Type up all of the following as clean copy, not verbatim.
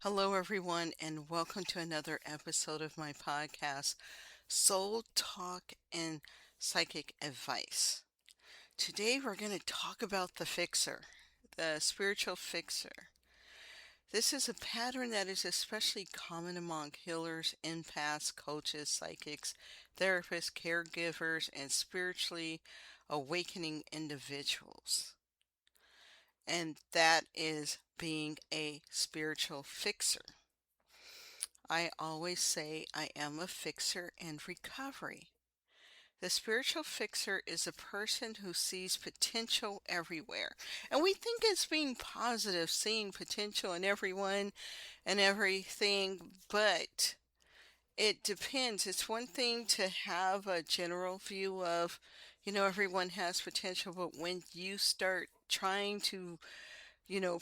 Hello, everyone, and welcome to another episode of my podcast, Soul Talk and Psychic Advice. Today, we're going to talk about the fixer, the spiritual fixer. This is a pattern that is especially common among healers, empaths, coaches, psychics, therapists, caregivers, and spiritually awakening individuals. And that is being a spiritual fixer. I always say I am a fixer in recovery. The spiritual fixer is a person who sees potential everywhere. And we think it's being positive, seeing potential in everyone and everything, but it depends. It's one thing to have a general view of, everyone has potential, but when you start trying to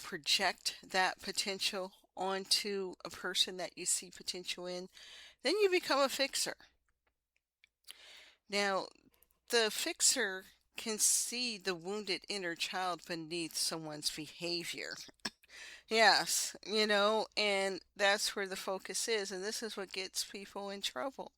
project that potential onto a person that you see potential in, then you become a fixer. Now, the fixer can see the wounded inner child beneath someone's behavior. Yes, and that's where the focus is, and this is what gets people in trouble.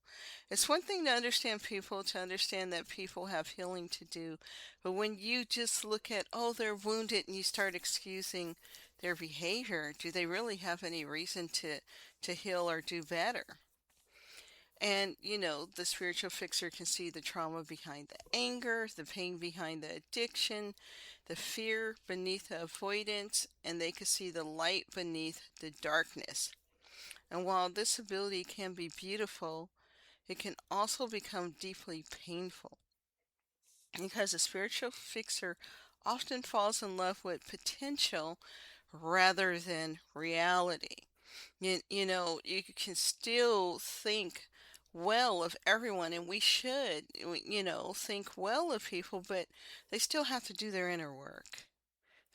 It's one thing to understand people, to understand that people have healing to do, but when you just look at, oh, they're wounded, and you start excusing their behavior, do they really have any reason to heal or do better? And, the spiritual fixer can see the trauma behind the anger, the pain behind the addiction, the fear beneath the avoidance, and they can see the light beneath the darkness. And while this ability can be beautiful, it can also become deeply painful because a spiritual fixer often falls in love with potential rather than reality. You can still think well of everyone, and we should, think well of people, but they still have to do their inner work.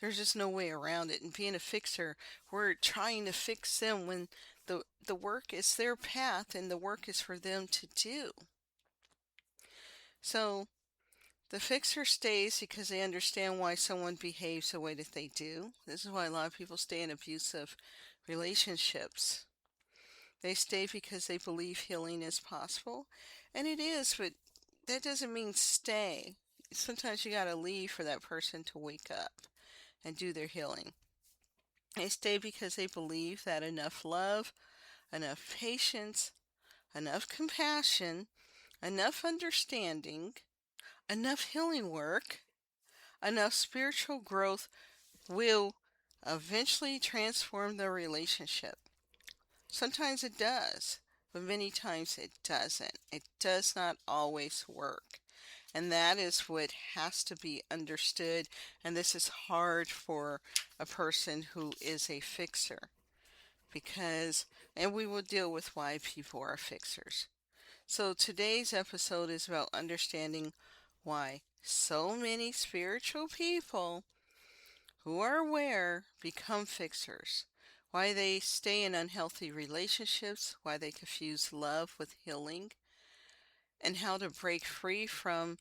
There's just no way around it. And being a fixer, we're trying to fix them when the work is their path and the work is for them to do. So the fixer stays because they understand why someone behaves the way that they do. This is why a lot of people stay in abusive relationships. They stay because they believe healing is possible. And it is, but that doesn't mean stay. Sometimes you gotta leave for that person to wake up and do their healing. They stay because they believe that enough love, enough patience, enough compassion, enough understanding, enough healing work, enough spiritual growth will eventually transform the relationship. Sometimes it does, but many times it doesn't. It does not always work. And that is what has to be understood. And this is hard for a person who is a fixer because, and we will deal with why people are fixers. So today's episode is about understanding why so many spiritual people who are aware become fixers, why they stay in unhealthy relationships, why they confuse love with healing, and how to break free from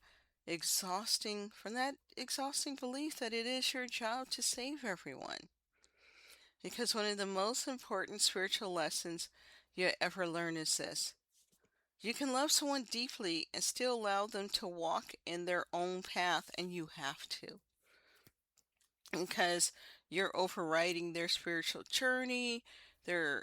that exhausting belief that it is your job to save everyone. Because one of the most important spiritual lessons you ever learn is this: you can love someone deeply and still allow them to walk in their own path, and you have to. Because you're overriding their spiritual journey, their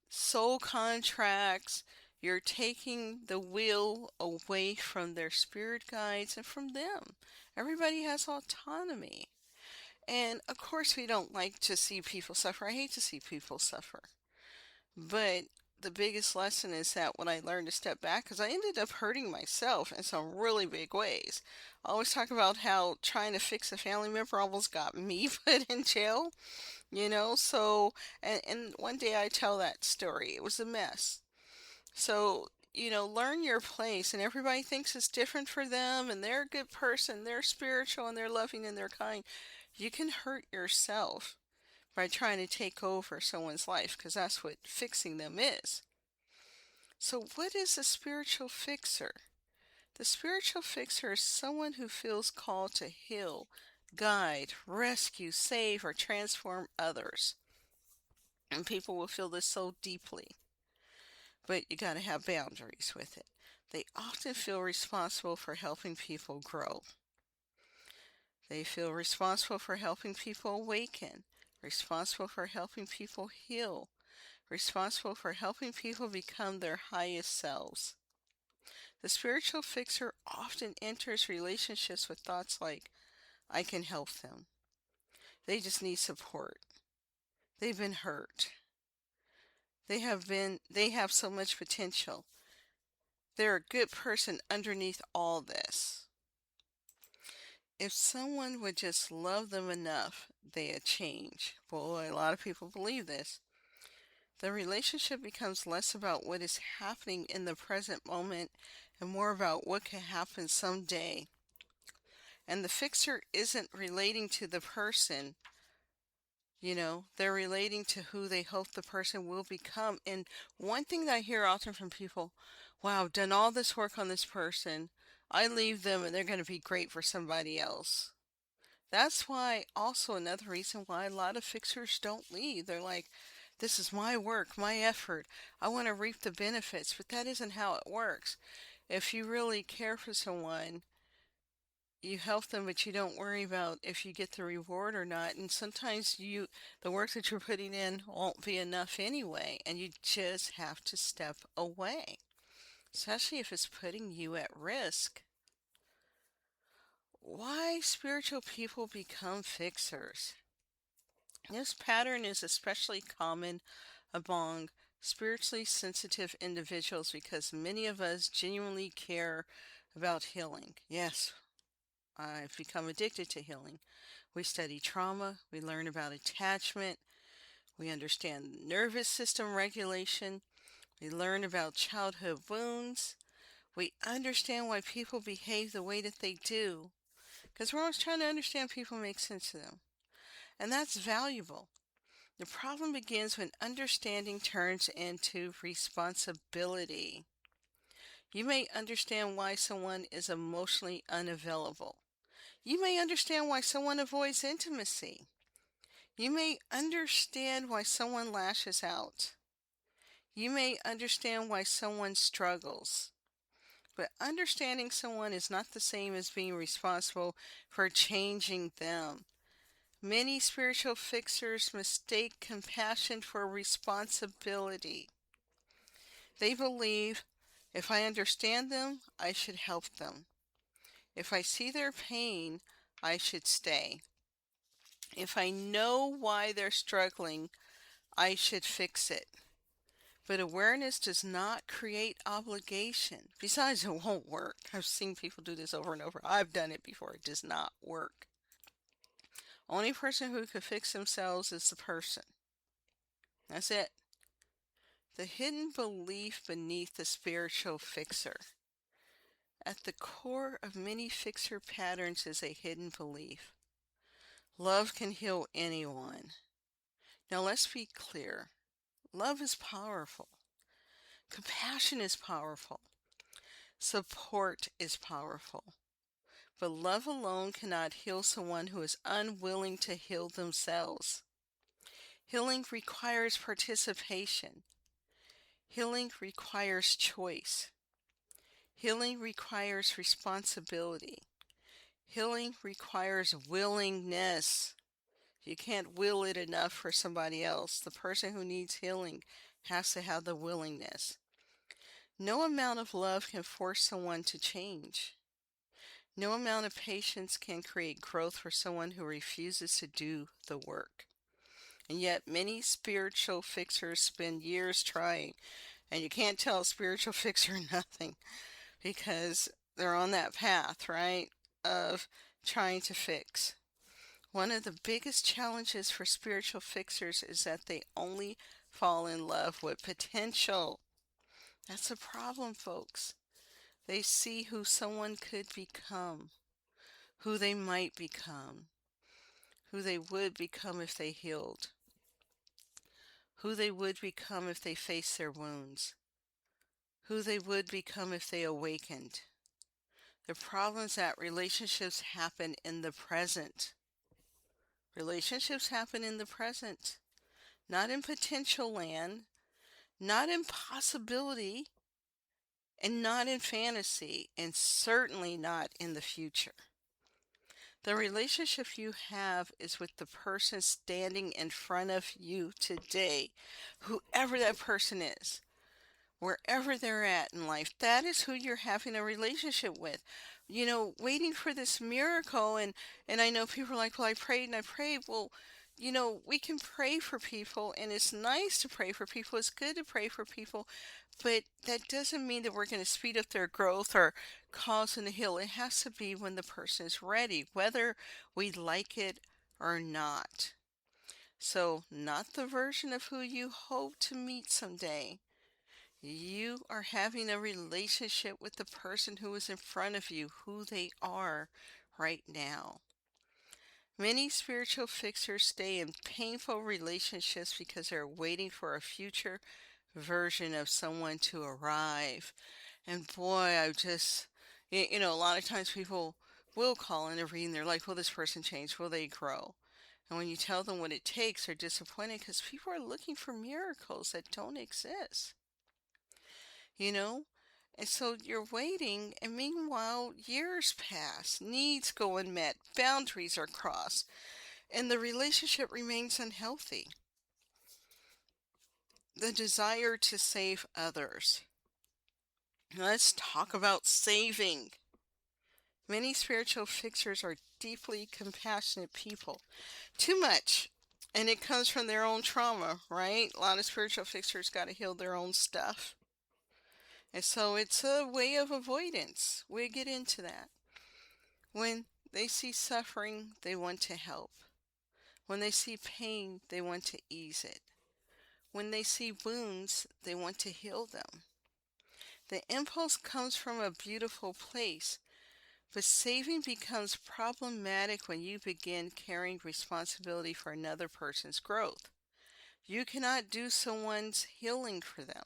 soul contracts, you're taking the will away from their spirit guides and from them. Everybody has autonomy. And of course, we don't like to see people suffer. I hate to see people suffer. But the biggest lesson is that when I learned to step back, because I ended up hurting myself in some really big ways. I always talk about how trying to fix a family member almost got me put in jail, so, and one day I tell that story. It was a mess. So, learn your place, and everybody thinks it's different for them, and they're a good person, they're spiritual, and they're loving, and they're kind. You can hurt yourself by trying to take over someone's life, because that's what fixing them is. So, what is a spiritual fixer? The spiritual fixer is someone who feels called to heal, guide, rescue, save, or transform others. And people will feel this so deeply, but you got to have boundaries with it. They often feel responsible for helping people grow. They feel responsible for helping people awaken, responsible for helping people heal, responsible for helping people become their highest selves. The spiritual fixer often enters relationships with thoughts like, I can help them. They just need support. They've been hurt. They have so much potential. They're a good person underneath all this. If someone would just love them enough, they'd change. Boy, a lot of people believe this. The relationship becomes less about what is happening in the present moment and more about what could happen someday. And the fixer isn't relating to the person, they're relating to who they hope the person will become. And one thing that I hear often from people, wow, I've done all this work on this person. I leave them and they're going to be great for somebody else. That's why, also another reason why a lot of fixers don't leave. They're like, this is my work, my effort. I want to reap the benefits, but that isn't how it works. If you really care for someone, you help them, but you don't worry about if you get the reward or not. And sometimes the work that you're putting in won't be enough anyway, and you just have to step away, especially if it's putting you at risk. Why spiritual people become fixers? This pattern is especially common among spiritually sensitive individuals because many of us genuinely care about healing. Yes, I've become addicted to healing. We study trauma, we learn about attachment, we understand nervous system regulation, we learn about childhood wounds, we understand why people behave the way that they do, because we're always trying to understand people and make sense of them. And that's valuable. The problem begins when understanding turns into responsibility. You may understand why someone is emotionally unavailable. You may understand why someone avoids intimacy. You may understand why someone lashes out. You may understand why someone struggles. But understanding someone is not the same as being responsible for changing them. Many spiritual fixers mistake compassion for responsibility. They believe, if I understand them, I should help them. If I see their pain, I should stay. If I know why they're struggling, I should fix it. But awareness does not create obligation. Besides, it won't work. I've seen people do this over and over. I've done it before. It does not work. Only person who can fix themselves is the person. That's it. The hidden belief beneath the spiritual fixer. At the core of many fixer patterns is a hidden belief. Love can heal anyone. Now let's be clear. Love is powerful. Compassion is powerful. Support is powerful. But love alone cannot heal someone who is unwilling to heal themselves. Healing requires participation. Healing requires choice. Healing requires responsibility. Healing requires willingness. You can't will it enough for somebody else. The person who needs healing has to have the willingness. No amount of love can force someone to change. No amount of patience can create growth for someone who refuses to do the work. And yet many spiritual fixers spend years trying. And you can't tell a spiritual fixer nothing because they're on that path, right, of trying to fix. One of the biggest challenges for spiritual fixers is that they only fall in love with potential. That's a problem, folks. They see who someone could become, who they might become, who they would become if they healed, who they would become if they faced their wounds, who they would become if they awakened. The problem is that relationships happen in the present. Relationships happen in the present, not in potential land, not in possibility, and not in fantasy, and certainly not in the future. The relationship you have is with the person standing in front of you today, whoever that person is. Wherever they're at in life, that is who you're having a relationship with. Waiting for this miracle, and I know people are like, well, I prayed and I prayed. Well, we can pray for people, and it's nice to pray for people. It's good to pray for people, but that doesn't mean that we're going to speed up their growth or cause them to heal. It has to be when the person is ready, whether we like it or not. So, not the version of who you hope to meet someday. You are having a relationship with the person who is in front of you, who they are right now. Many spiritual fixers stay in painful relationships because they're waiting for a future version of someone to arrive. And boy, a lot of times people will call in a reading. They're like, will this person change? Will they grow? And when you tell them what it takes, they're disappointed because people are looking for miracles that don't exist. you know? And so you're waiting, and meanwhile, years pass, needs go unmet, boundaries are crossed, and the relationship remains unhealthy. The desire to save others. Let's talk about saving. Many spiritual fixers are deeply compassionate people. Too much. And it comes from their own trauma, right? A lot of spiritual fixers got to heal their own stuff. And so it's a way of avoidance. We'll get into that. When they see suffering, they want to help. When they see pain, they want to ease it. When they see wounds, they want to heal them. The impulse comes from a beautiful place, but saving becomes problematic when you begin carrying responsibility for another person's growth. You cannot do someone's healing for them.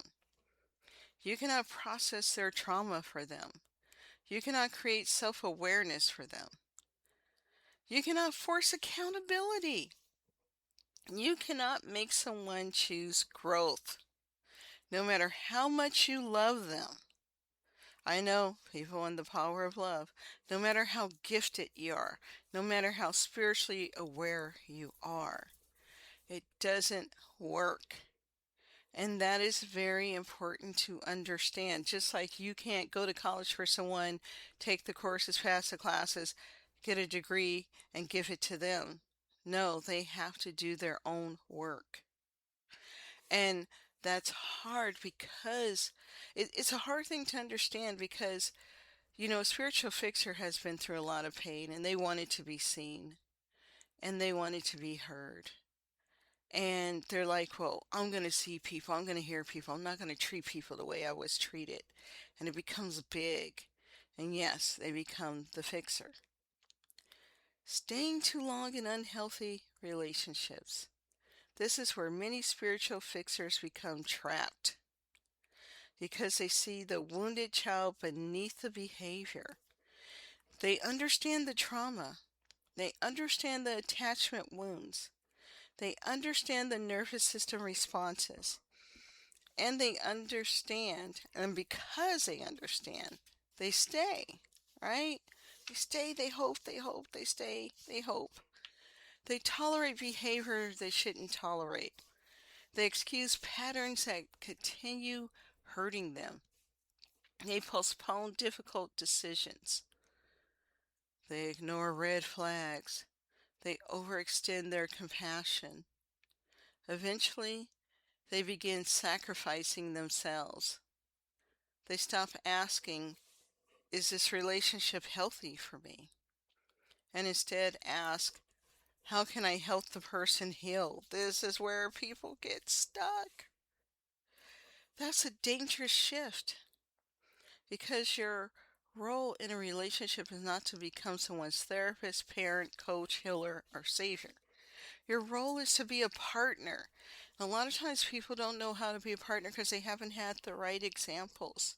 You cannot process their trauma for them. You cannot create self-awareness for them. You cannot force accountability. You cannot make someone choose growth, no matter how much you love them. I know people in the power of love. No matter how gifted you are, no matter how spiritually aware you are, it doesn't work. And that is very important to understand. Just like you can't go to college for someone, take the courses, pass the classes, get a degree, and give it to them. No, they have to do their own work. And that's hard because it's a hard thing to understand because, a spiritual fixer has been through a lot of pain and they wanted to be seen and they wanted to be heard. And they're like, well, I'm going to see people, I'm going to hear people, I'm not going to treat people the way I was treated. And it becomes big. And yes, they become the fixer. Staying too long in unhealthy relationships. This is where many spiritual fixers become trapped because they see the wounded child beneath the behavior. They understand the trauma. They understand the attachment wounds. They understand the nervous system responses. And they understand, and because they understand, they stay, right? They stay, they hope, they stay, they hope. They tolerate behavior they shouldn't tolerate. They excuse patterns that continue hurting them. They postpone difficult decisions. They ignore red flags. They overextend their compassion. Eventually, they begin sacrificing themselves. They stop asking, is this relationship healthy for me? And instead ask, how can I help the person heal? This is where people get stuck. That's a dangerous shift because your role in a relationship is not to become someone's therapist, parent, coach, healer, or savior. Your role is to be a partner. And a lot of times people don't know how to be a partner because they haven't had the right examples,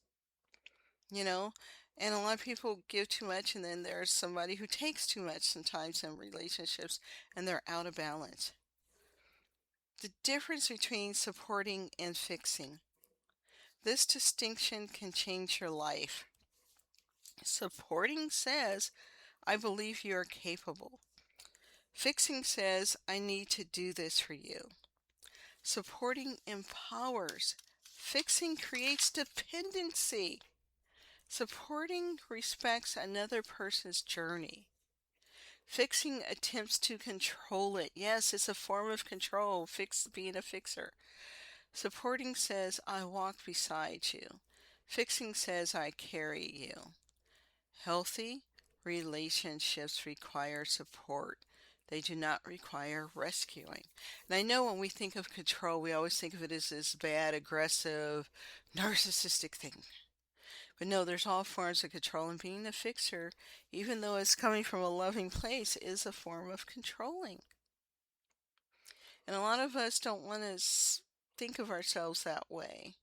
you know? And a lot of people give too much, and then there's somebody who takes too much sometimes in relationships, and they're out of balance. The difference between supporting and fixing. This distinction can change your life. Supporting says, I believe you are capable. Fixing says, I need to do this for you. Supporting empowers. Fixing creates dependency. Supporting respects another person's journey. Fixing attempts to control it. Yes, it's a form of control, being a fixer. Supporting says, I walk beside you. Fixing says, I carry you. Healthy relationships require support. They do not require rescuing. And I know when we think of control, we always think of it as this bad, aggressive, narcissistic thing. But no, there's all forms of control, and being a fixer, even though it's coming from a loving place, is a form of controlling. And a lot of us don't want to think of ourselves that way.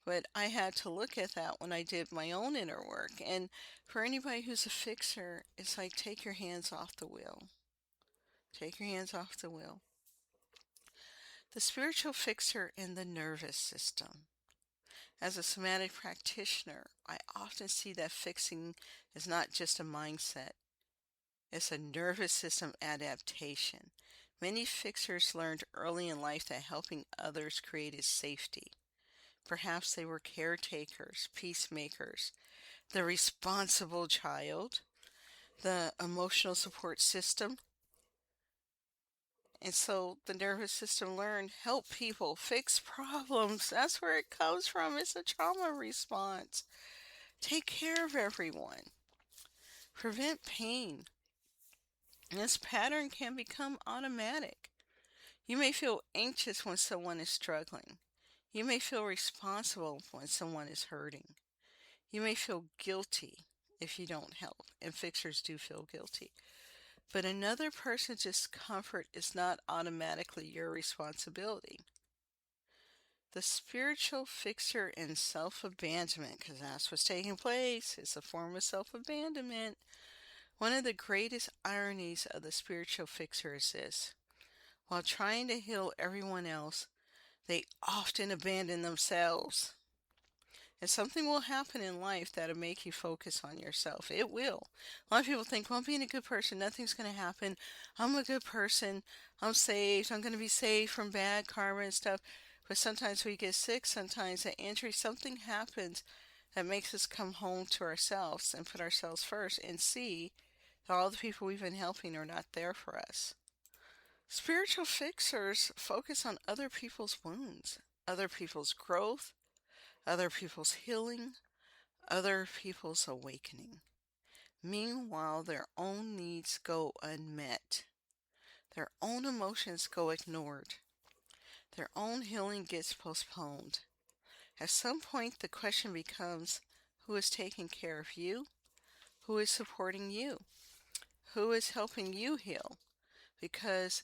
But I had to look at that when I did my own inner work. And for anybody who's a fixer, it's like take your hands off the wheel. Take your hands off the wheel. The spiritual fixer in the nervous system. As a somatic practitioner, I often see that fixing is not just a mindset. It's a nervous system adaptation. Many fixers learned early in life that helping others created safety. Perhaps they were caretakers, peacemakers, the responsible child, the emotional support system. And so the nervous system learned help people fix problems. That's where it comes from. It's a trauma response. Take care of everyone. Prevent pain. And this pattern can become automatic. You may feel anxious when someone is struggling. You may feel responsible when someone is hurting. You may feel guilty if you don't help, and fixers do feel guilty. But another person's discomfort is not automatically your responsibility. The spiritual fixer in self-abandonment, because that's what's taking place, is a form of self-abandonment. One of the greatest ironies of the spiritual fixer is this. While trying to heal everyone else, they often abandon themselves. And something will happen in life that'll make you focus on yourself. It will. A lot of people think, well, I'm being a good person. Nothing's going to happen. I'm a good person. I'm saved. I'm going to be saved from bad karma and stuff. But sometimes we get sick. Sometimes an injury. Something happens that makes us come home to ourselves and put ourselves first and see that all the people we've been helping are not there for us. Spiritual fixers focus on other people's wounds, other people's growth, other people's healing, other people's awakening. Meanwhile, their own needs go unmet. Their own emotions go ignored. Their own healing gets postponed. At some point, the question becomes, who is taking care of you? Who is supporting you? Who is helping you heal? Because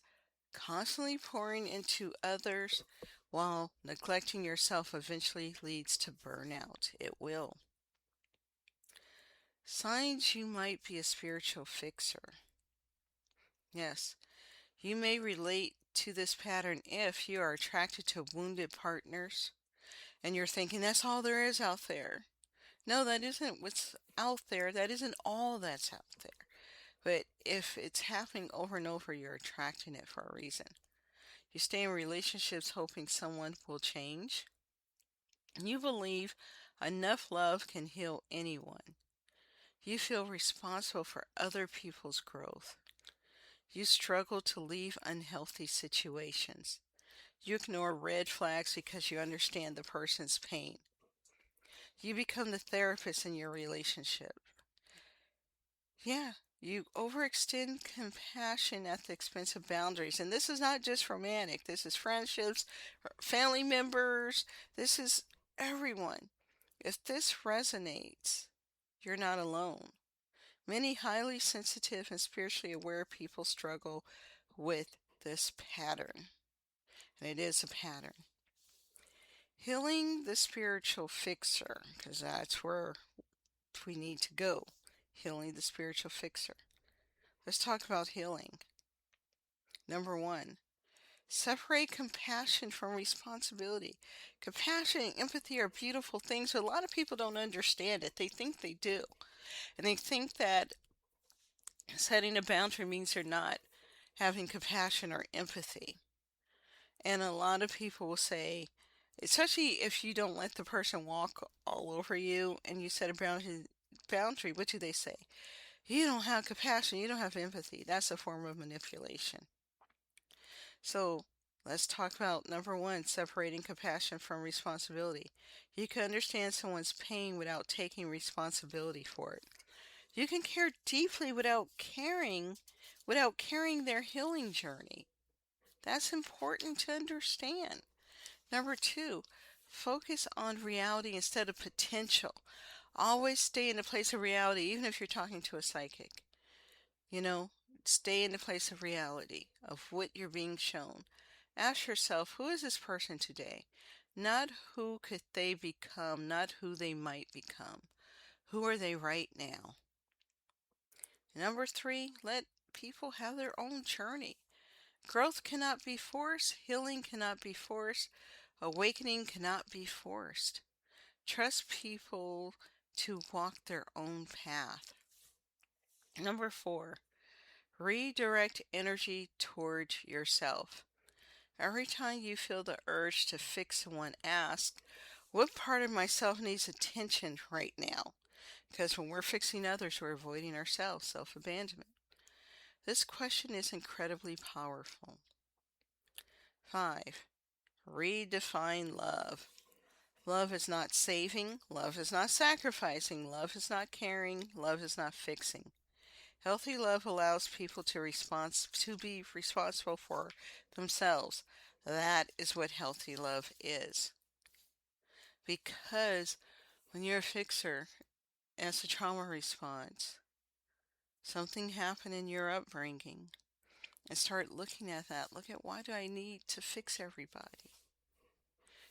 constantly pouring into others while neglecting yourself eventually leads to burnout. It will. Signs you might be a spiritual fixer. Yes, you may relate to this pattern if you are attracted to wounded partners and you're thinking that's all there is out there. No, that isn't what's out there. That isn't all that's out there. But if it's happening over and over, you're attracting it for a reason. You stay in relationships hoping someone will change. You believe enough love can heal anyone. You feel responsible for other people's growth. You struggle to leave unhealthy situations. You ignore red flags because you understand the person's pain. You become the therapist in your relationship. Yeah, you overextend compassion at the expense of boundaries. And this is not just romantic. This is friendships, family members. This is everyone. If this resonates, you're not alone. Many highly sensitive and spiritually aware people struggle with this pattern. And it is a pattern. Healing the spiritual fixer, because that's where we need to go. Healing the spiritual fixer. Let's talk about healing. Number one, Separate compassion from responsibility. Compassion and empathy are beautiful things, but a lot of people don't understand it. They think they do. And they think that setting a boundary means they're not having compassion or empathy. And a lot of people will say, especially if you don't let the person walk all over you and you set a boundary, what do they say? You don't have compassion, you don't have empathy. That's a form of manipulation. So let's talk about number one, separating compassion from responsibility. You can understand someone's pain without taking responsibility for it. You can care deeply without carrying their healing journey. That's important to understand. Number two, focus on reality instead of potential. Always stay in the place of reality, even if you're talking to a psychic. You know, stay in the place of reality, of what you're being shown. Ask yourself, who is this person today? Not who could they become, not who they might become. Who are they right now? Number three, let people have their own journey. Growth cannot be forced, healing cannot be forced, awakening cannot be forced. Trust people to walk their own path. Number four, redirect energy towards yourself. Every time you feel the urge to fix someone, ask, what part of myself needs attention right now? Because when we're fixing others, we're avoiding ourselves, self-abandonment. This question is incredibly powerful. 5. Redefine love. Love is not saving. Love is not sacrificing. Love is not caring. Love is not fixing. Healthy love allows people to be responsible for themselves. That is what healthy love is. Because when you're a fixer, as a trauma response, something happened in your upbringing, and start looking at that. Look at, why do I need to fix everybody?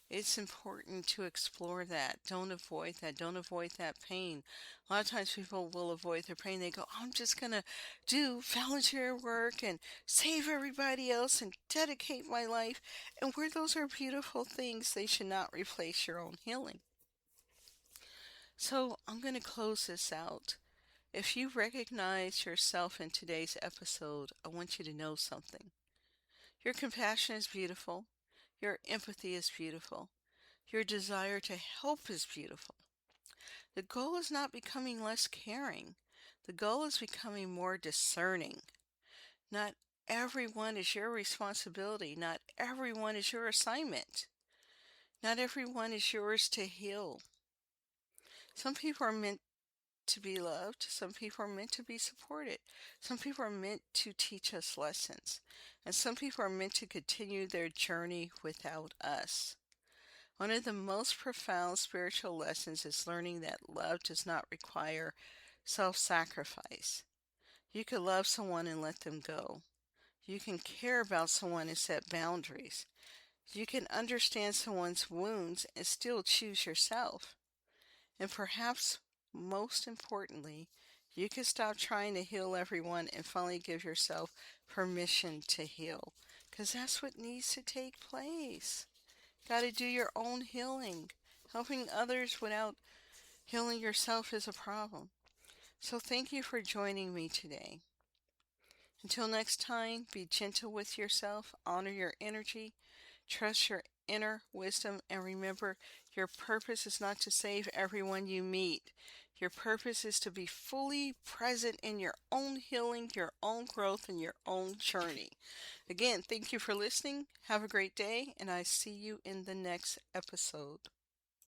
It's important to explore that. Don't avoid that. Don't avoid that pain. A lot of times people will avoid their pain. They go, I'm just going to do volunteer work and save everybody else and dedicate my life. And where those are beautiful things, they should not replace your own healing. So I'm going to close this out. If you recognize yourself in today's episode, I want you to know something. Your compassion is beautiful. Your empathy is beautiful. Your desire to help is beautiful. The goal is not becoming less caring. The goal is becoming more discerning. Not everyone is your responsibility. Not everyone is your assignment. Not everyone is yours to heal. Some people are meant to be loved. Some people are meant to be supported. Some people are meant to teach us lessons. And some people are meant to continue their journey without us. One of the most profound spiritual lessons is learning that love does not require self-sacrifice. You can love someone and let them go. You can care about someone and set boundaries. You can understand someone's wounds and still choose yourself. And perhaps most importantly, you can stop trying to heal everyone and finally give yourself permission to heal. Because that's what needs to take place. Got to do your own healing. Helping others without healing yourself is a problem. So thank you for joining me today. Until next time, be gentle with yourself, honor your energy, trust your inner wisdom, and remember, your purpose is not to save everyone you meet. Your purpose is to be fully present in your own healing, your own growth, and your own journey. Again, thank you for listening. Have a great day, and I see you in the next episode.